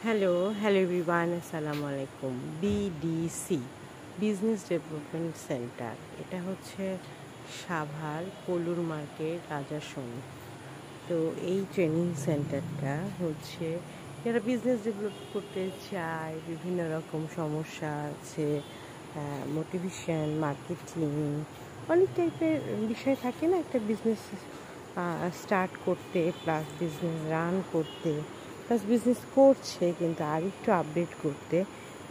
Hello everyone, Assalamu alaikum. BDC business development centre, এটা হচ্ছে Savar পলুর market Rajason. তো এই ট্রেনিং সেন্টারটা হচ্ছে যারা বিজনেস ডেভেলপ করতে চায়, বিভিন্ন রকম সমস্যা আছে, মোটিভেশন, মার্কেটিং, অনেক টাইপের বিষয় থাকে না একটা বিজনেস স্টার্ট করতে, প্লাস বিজনেস রান করতে, প্লাস বিজনেস করছে কিন্তু আর একটু আপডেট করতে।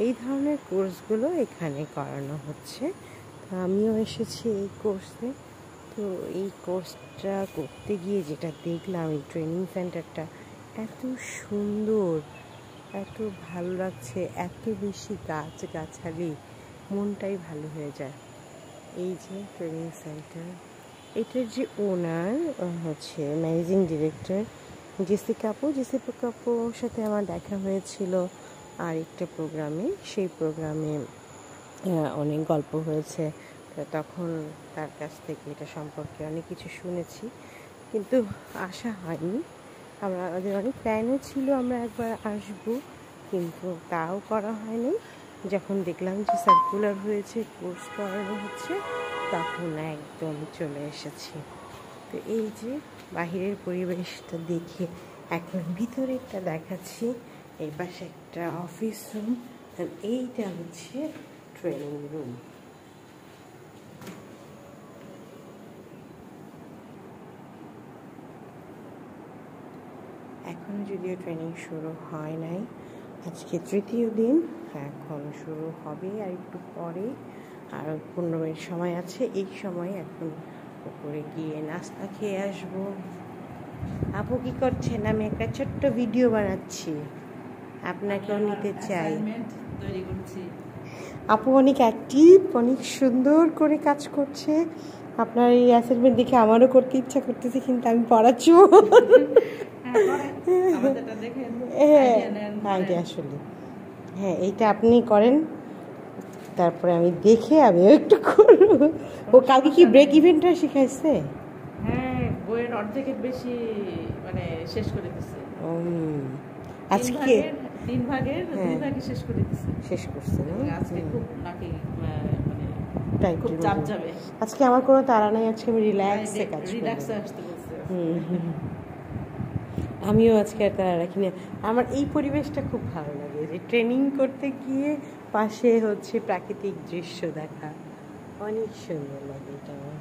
এই ধরনের কোর্সগুলো এখানে করানো হচ্ছে। তো আমিও এসেছি এই কোর্সে। তো এই কোর্সটা করতে গিয়ে যেটা দেখলাম, এই ট্রেনিং সেন্টারটা এত সুন্দর, এত ভালো লাগছে, এত বেশি গাছগাছালি, মনটাই ভালো হয়ে যায়। এই যে ট্রেনিং সেন্টার, এটার যে ওনার হচ্ছে ম্যানেজিং ডিরেক্টর জেসিকা আপুর সাথে আমার দেখা হয়েছিল আরেকটা প্রোগ্রামে। সেই প্রোগ্রামে অনেক গল্প হয়েছে। তখন তার কাছ থেকে এটা সম্পর্কে অনেক কিছু শুনেছি, কিন্তু আসা হয়নি। আমাদের অনেক প্ল্যানও ছিল আমরা একবার আসবো, কিন্তু তাও করা হয়নি। যখন দেখলাম যে সার্কুলার হয়েছে, কোর্স করানো হচ্ছে, তখন একদম চলে এসেছি। তো এই যে বাহিরের পরিবেশটা দেখে এখন ভিতরেরটা দেখাচ্ছি। এই পাশে একটা অফিস রুম, আর এইটা হচ্ছে ট্রেনিং রুম। এখনও যদিও ট্রেনিং শুরু হয় নাই, আজকে তৃতীয় দিন, এখন শুরু হবে আর একটু পরে, আর 15 মিনিট সময় আছে। এই সময় এখন উপরে গিয়ে নাস্তা খেয়ে আসবো। আপু কি করছেন? আমি একটা ছোট্ট ভিডিও বানাচ্ছি, আপনাকেও নিতে চাই। আপু অনেক অ্যাক্টিভ, অনেক সুন্দর করে কাজ করছে। আপনার এই অ্যাসাইনমেন্ট দেখে আমারও করতে ইচ্ছা করতেছে, কিন্তু আমি পড়াচ্ছি। আইডিয়া আসলে হ্যাঁ, এইটা আপনি করেন, তারপরে আমি দেখে আমিও একটু করবো। ও কালকে কি ব্রেক ইভেন্টটা শিখাইছে? হ্যাঁ, বইয়ের অর্ধেকের বেশি মানে শেষ করে দিছে। আজকে 3 ভাগের 2 ভাগে শেষ করে দিছে। শেষ করছে না? আজকে খুব নাকি মানে খুব টাইট চাপ যাবে। আজকে আমার কোনো তাড়া নাই, আজকে আমি রিল্যাক্সে কাজ করব। রিল্যাক্সে আসতে বলছে। আমিও আজকে আর তাড়া রাখি না। আমার এই পরিবেশটা খুব ভালো লাগে, যে ট্রেনিং করতে গিয়ে পাশে হচ্ছে প্রাকৃতিক দৃশ্য দেখা, অনেক সুন্দর লাগে এটা আমার।